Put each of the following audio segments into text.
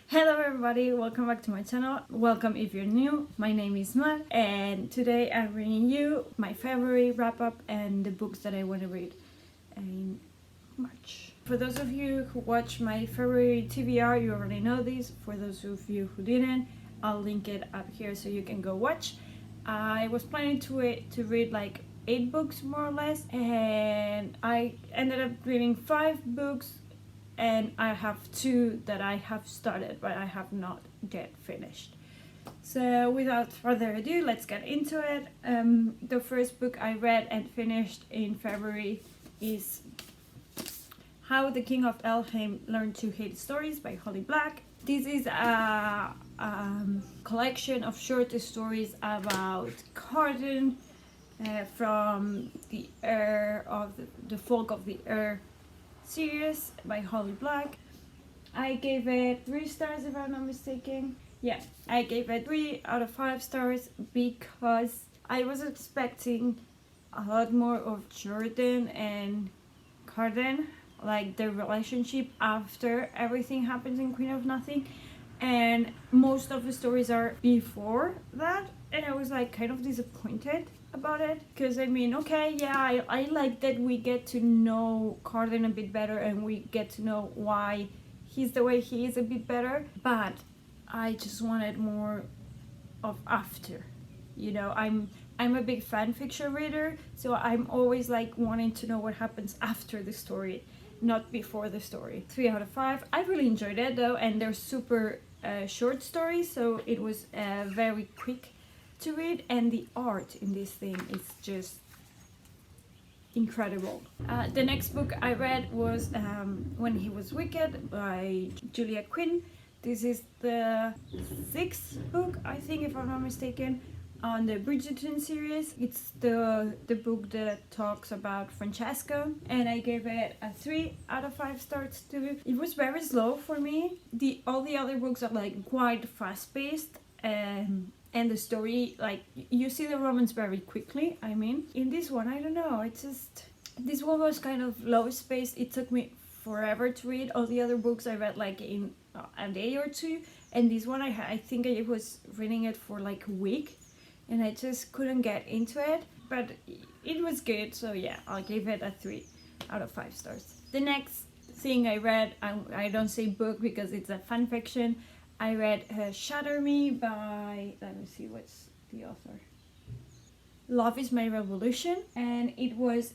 Hello everybody, welcome back to my channel. Welcome if you're new. My name is Mar and today I'm bringing you my February wrap-up and the books that I want to read in March. For those of you who watch my February TBR, you already know this. For those of you who didn't, I'll link it up here so you can go watch. I was planning to read like 8 books more or less, and I ended up reading 5 books, and I have 2 that I have started but I have not yet finished. So without further ado, let's get into it. The first book I read and finished in February is How the King of Elgin Learned to Hate Stories by Holly Black. This is a collection of short stories about Carden from the Heir of the Folk of the Air series by Holly Black. I gave it 3 stars if I'm not mistaken. Yeah, I gave it 3 out of 5 stars because I was expecting a lot more of Jordan and Carden, like their relationship after everything happens in Queen of Nothing, and most of the stories are before that, and I was like kind of disappointed about it because I mean, okay, yeah, I like that we get to know Carden a bit better and we get to know why he's the way he is a bit better, but I just wanted more of after. You know, I'm a big fan fiction reader, so I'm always like wanting to know what happens after the story, not before the story. 3 out of 5. I really enjoyed it though, and they're super short stories, so it was very quick to read, and the art in this thing is just incredible. The next book I read was When He Was Wicked by Julia Quinn. This is the 6th book, I think, if I'm not mistaken, on the Bridgerton series. It's the book that talks about Francesca, and I gave it a 3 out of 5 stars too. It was very slow for me. All the other books are like quite fast-paced, and the story, like, you see the romance very quickly. I mean, in this one, I don't know, it's just, this one was kind of low space. It took me forever to read. All the other books I read like in a day or 2, and this one I think I was reading it for like a week, and I just couldn't get into it, but it was good, so yeah, I'll give it a 3 out of 5 stars. The next thing I read, I don't say book because it's a fan fiction. I read Shatter Me by, let me see, what's the author? Love Is My Revolution, and it was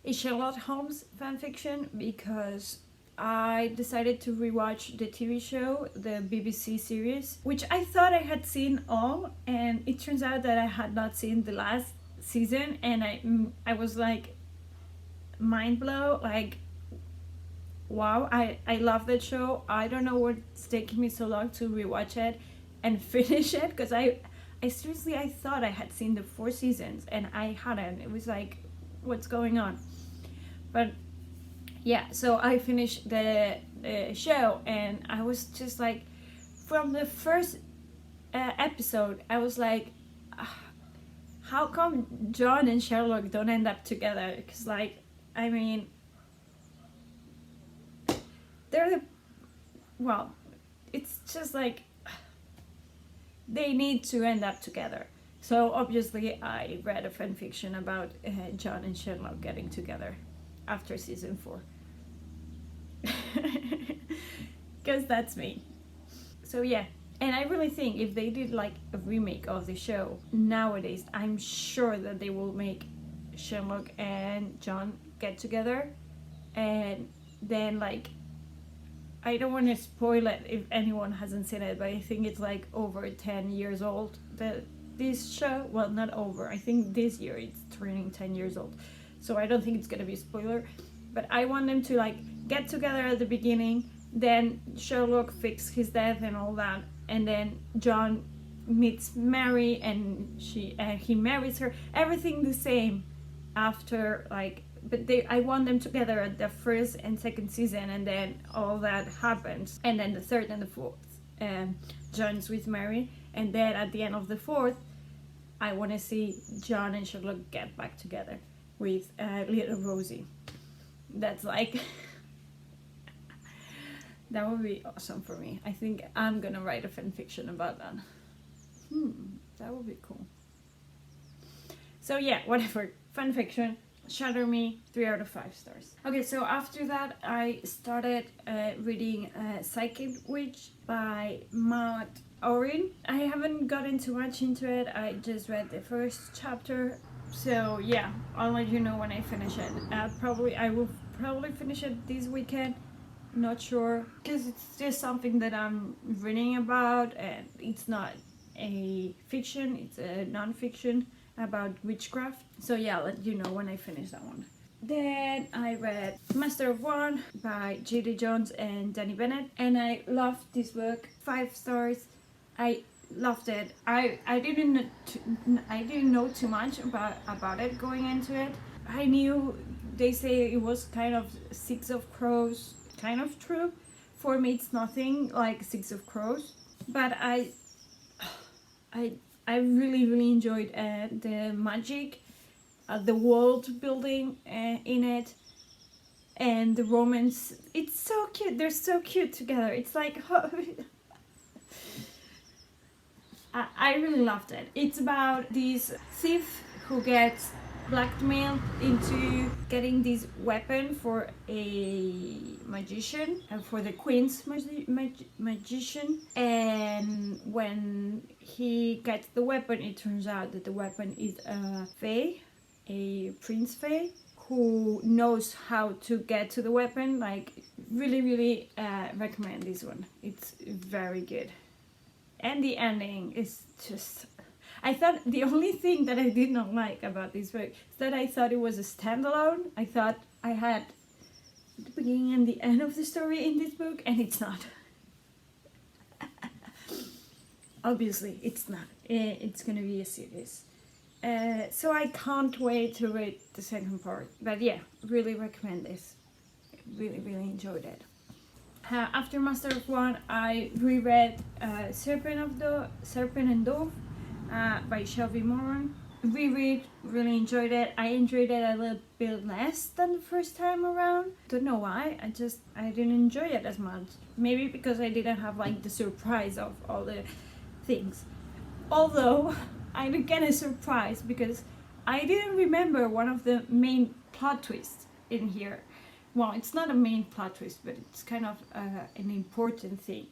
a Sherlock Holmes fanfiction because I decided to rewatch the TV show, the BBC series, which I thought I had seen all, and it turns out that I had not seen the last season, and I was like mind blown, like, wow, I love that show. I don't know what's taking me so long to rewatch it and finish it, because I seriously, I thought I had seen the 4 seasons and I hadn't. It was like, what's going on? But yeah, so I finished the show, and I was just like, from the first episode, I was like, how come John and Sherlock don't end up together? Because, like, I mean, they're well, it's just like they need to end up together. So obviously I read a fanfiction about John and Sherlock getting together after season 4 because that's me. So yeah, and I really think if they did like a remake of the show nowadays, I'm sure that they will make Sherlock and John get together, and then, like, I don't want to spoil it if anyone hasn't seen it, but I think it's like over 10 years old, this show. Well, not over, I think this year it's turning 10 years old, so I don't think it's gonna be a spoiler, but I want them to like get together at the beginning, then Sherlock fixes his death and all that, and then John meets Mary and he marries her, everything the same after, like, but I want them together at the 1st and 2nd season, and then all that happens, and then the 3rd and the 4th, John's with Mary, and then at the end of the 4th, I want to see John and Sherlock get back together with little Rosie. That's like That would be awesome for me. I think I'm gonna write a fan fiction about that. That would be cool. So yeah, whatever. Fan fiction. Shatter Me, 3 out of 5 stars. Okay, so after that I started reading Psychic Witch by Matt Oren. I haven't gotten too much into it. I just read the first chapter. So yeah, I'll let you know when I finish it. I will probably finish it this weekend. Not sure, because it's just something that I'm reading about, and it's not a fiction, it's a non-fiction about witchcraft. So yeah, I'll let you know when I finish that one. Then I read Master of One by J.D. Jones and Danny Bennett, and I loved this book. 5 stars. I loved it. I didn't know too much about it going into it. I knew they say it was kind of Six of Crows, kind of true. For me, it's nothing like Six of Crows, but I really enjoyed the magic, the world building in it, and the romance. It's so cute. They're so cute together. It's like I really loved it. It's about this thief who gets blackmailed into getting this weapon for a magician, for the Quinn's magician, and when he gets the weapon, it turns out that the weapon is a fae, a prince fae, who knows how to get to the weapon. Like, really recommend this one. It's very good. And the ending is just... I thought the only thing that I did not like about this book is that I thought it was a standalone. I thought I had the beginning and the end of the story in this book, and it's not. Obviously, it's not. It's gonna be a series. So I can't wait to read the second part. But yeah, really recommend this. Really enjoyed it. After Master of One, I reread Serpent and Dove by Shelby Moran. Reread, really enjoyed it. I enjoyed it a little bit less than the first time around. Don't know why. I didn't enjoy it as much. Maybe because I didn't have like the surprise of all the things. Although I did get a surprise because I didn't remember one of the main plot twists in here. Well, it's not a main plot twist, but it's kind of an important thing.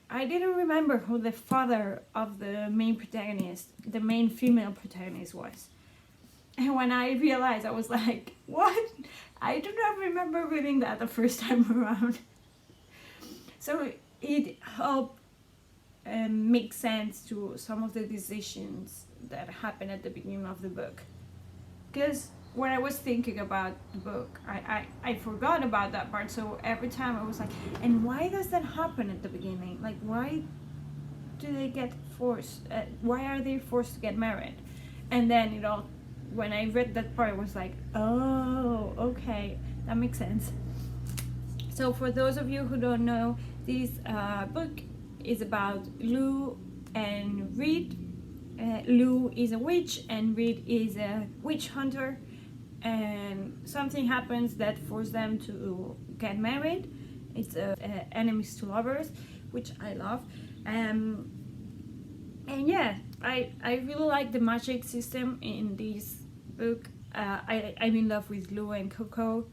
I didn't remember who the father of the main protagonist, the main female protagonist, was. And when I realized, I was like, what? I do not remember reading that the first time around. So it helped make sense to some of the decisions that happened at the beginning of the book. Because when I was thinking about the book, I forgot about that part. So every time I was like, and why does that happen at the beginning? Like, why do they get forced? Why are they forced to get married? And then it all, when I read that part, I was like, oh, okay, that makes sense. So for those of you who don't know, this book is about Lou and Reed. Lou is a witch and Reed is a witch hunter. And something happens that forces them to get married. It's enemies to lovers, which I love. And yeah, I really like the magic system in this book. I'm in love with Lou and Coco.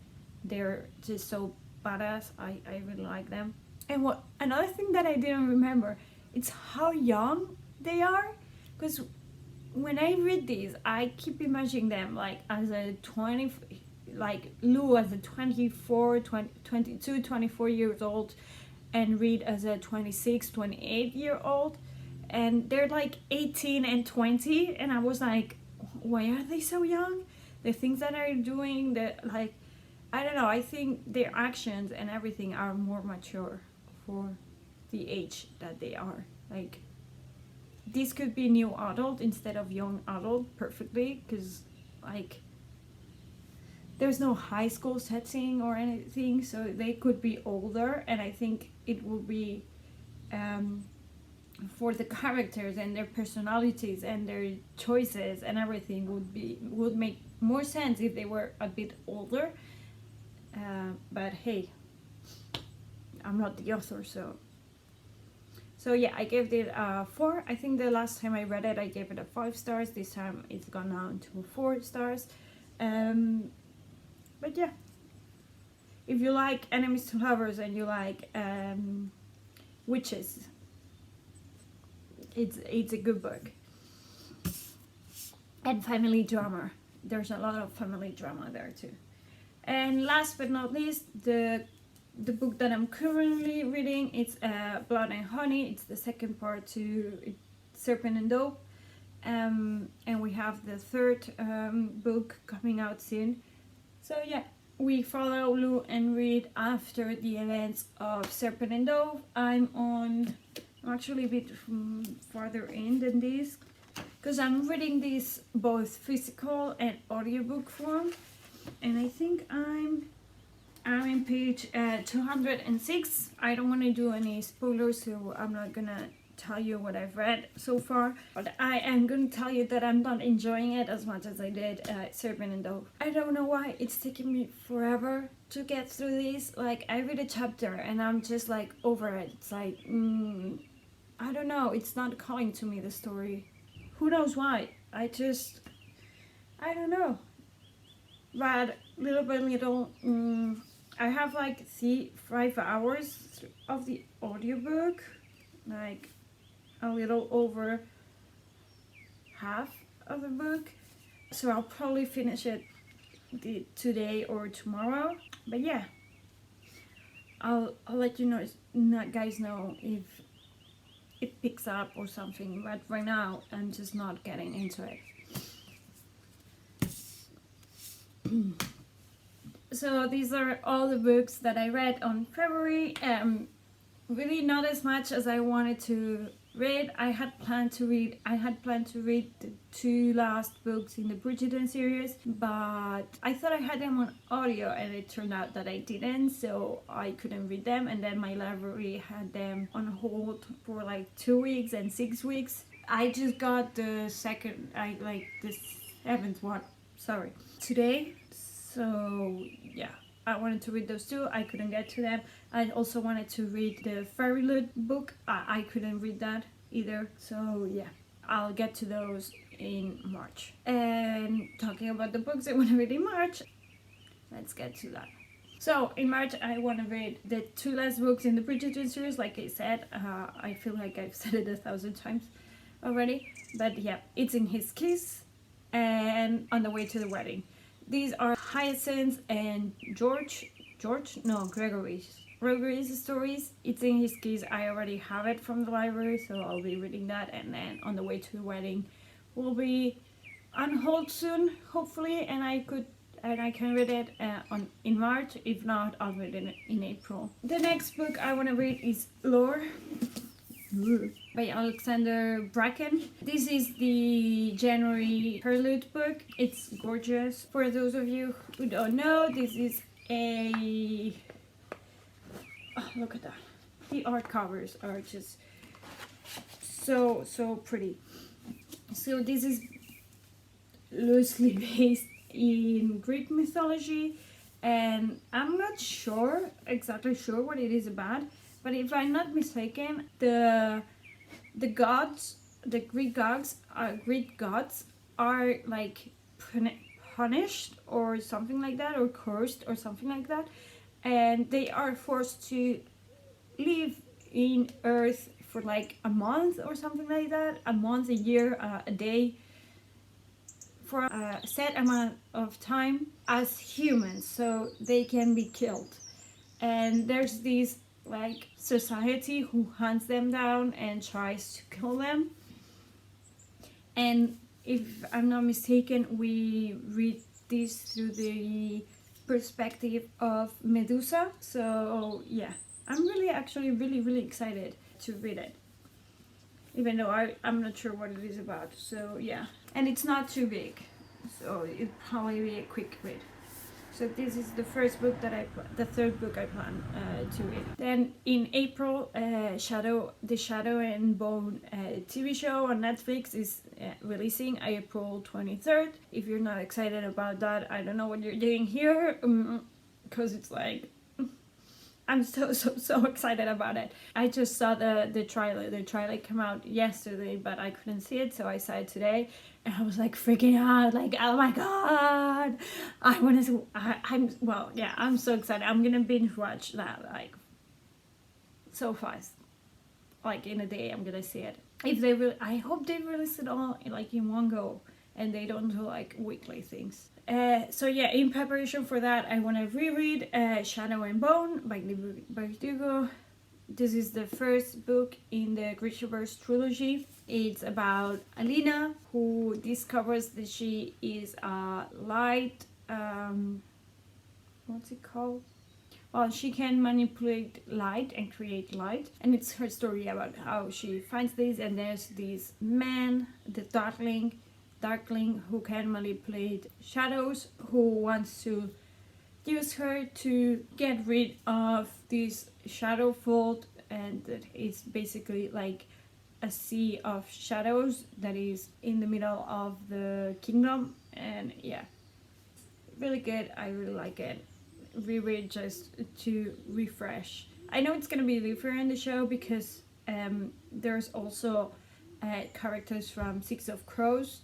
They're just so badass. I really like them. And what another thing that I didn't remember, it's how young they are. Because when I read these, I keep imagining them like as a 20, like Lou as a 24, 20, 22, 24 years old, and Reed as a 26, 28-year-old, and they're like 18 and 20, and I was like, why are they so young? The things that they're doing, like, I don't know, I think their actions and everything are more mature for the age that they are. Like, this could be new adult instead of young adult perfectly, because like there's no high school setting or anything, so they could be older, and I think it would be for the characters and their personalities and their choices and everything would make more sense if they were a bit older. But hey, I'm not the author, so yeah, I gave it a 4. I think the last time I read it, I gave it a 5 stars. This time it's gone down to 4 stars. But yeah, if you like enemies to lovers and you like witches, it's a good book. And family drama. There's a lot of family drama there too. And last but not least, the book that I'm currently reading, it's Blood and Honey. It's the second part to Serpent and Dove. And we have the third book coming out soon. So yeah, we follow Lou and Reed after the events of Serpent and Dove. I'm actually a bit farther in than this, because I'm reading this both physical and audiobook form, and I think I'm in page 206. I don't want to do any spoilers, so I'm not gonna tell you what I've read so far, but I am gonna tell you that I'm not enjoying it as much as I did Serpent and Dove. I don't know why it's taking me forever to get through this. Like, I read a chapter and I'm just like over it. It's like I don't know, it's not calling to me, the story. Who knows why? I don't know. But little by little, I have like 5 hours of the audiobook, like a little over half of the book. So I'll probably finish it today or tomorrow. But yeah, I'll let you guys know if it picks up or something, but right now I'm just not getting into it. So these are all the books that I read on February. Really not as much as I wanted to read. I had planned to read the 2 last books in the Bridgerton series, but I thought I had them on audio and it turned out that I didn't, so I couldn't read them, and then my library had them on hold for like 2 weeks and 6 weeks. I just got the 7th one, sorry, today. So yeah, I wanted to read those 2. I couldn't get to them. I also wanted to read the Fairy Loot book. I couldn't read that either. So yeah, I'll get to those in March. And talking about the books I want to read in March, let's get to that. So in March I want to read the 2 last books in the Bridgerton series. Like I said, I feel like I've said it 1,000 times already. But yeah, It's in His Kiss and On the Way to the Wedding. These are Hyacinth and Gregory's stories. It's in His Keys. I already have it from the library, so I'll be reading that. And then On the Way to the Wedding will be on hold soon, hopefully, and I can read it in March. If not, I'll read it in April. The next book I want to read is Lore by Alexander Bracken. This is the January Prelude book. It's gorgeous. For those of you who don't know, this is a... Oh, look at that. The art covers are just so pretty. So this is loosely based in Greek mythology, and I'm not exactly sure what it is about. But if I'm not mistaken, the Greek gods are like punished or something like that, or cursed or something like that, and they are forced to live in Earth for like a month or something like that, a month, a year, a day, for a set amount of time as humans, so they can be killed. And there's this like society who hunts them down and tries to kill them. And if I'm not mistaken, we read this through the perspective of Medusa. So yeah, I'm really excited to read it, even though I'm not sure what it is about. So yeah, and it's not too big, so it'll probably be a quick read. So this is the the third book I plan to read. Then in April, the Shadow and Bone TV show on Netflix is releasing April 23rd. If you're not excited about that, I don't know what you're doing here, because it's like I'm so excited about it. I just saw the trailer. The trailer came out yesterday, but I couldn't see it, so I saw it today, and I was like freaking out, like, oh my god, I want to. I'm so excited. I'm gonna binge watch that like so fast, like in a day. I'm gonna see it. If they will, I hope they release it all like in one go, and they don't do like weekly things. So yeah, in preparation for that, I want to reread Shadow and Bone by Verdugo. This is the first book in the Grishaverse trilogy. It's about Alina, who discovers that she is a light, what's it called? Well, she can manipulate light and create light, and it's her story about how she finds this, and there's this man, the Darkling, who can manipulate shadows, who wants to use her to get rid of this shadow vault, and that is basically like a sea of shadows that is in the middle of the kingdom. And yeah, really good. I really like it. Reread just to refresh. I know it's gonna be different in the show because there's also characters from Six of Crows,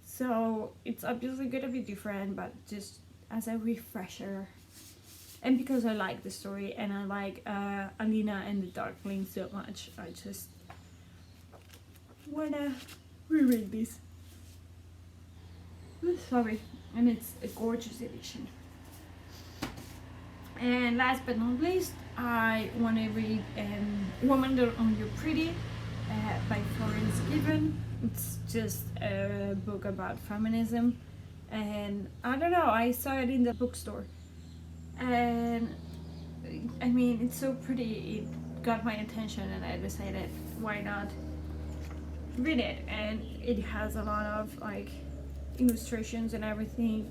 so it's obviously gonna be different, but just as a refresher, and because I like the story and I like Alina and the Darkling so much, I just wanna reread this. Sorry, and it's a gorgeous edition. And last but not least, I want to read Woman Don't Own You Pretty by Florence Given. It's just a book about feminism, and I don't know, I saw it in the bookstore, and I mean, it's so pretty, it got my attention, and I decided why not read it. And it has a lot of like illustrations and everything.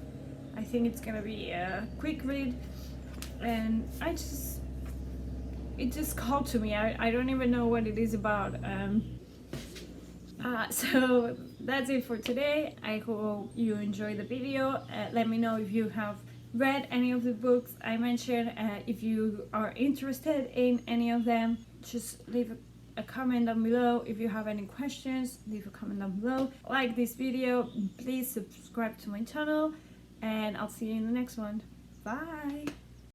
I think it's gonna be a quick read, and it just called to me. I don't even know what it is about. So that's it for today. I hope you enjoyed the video. Let me know if you have read any of the books I mentioned. If you are interested in any of them, just leave a comment down below. If you have any questions, leave a comment down below. Like this video, please subscribe to my channel, and I'll see you in the next one. Bye!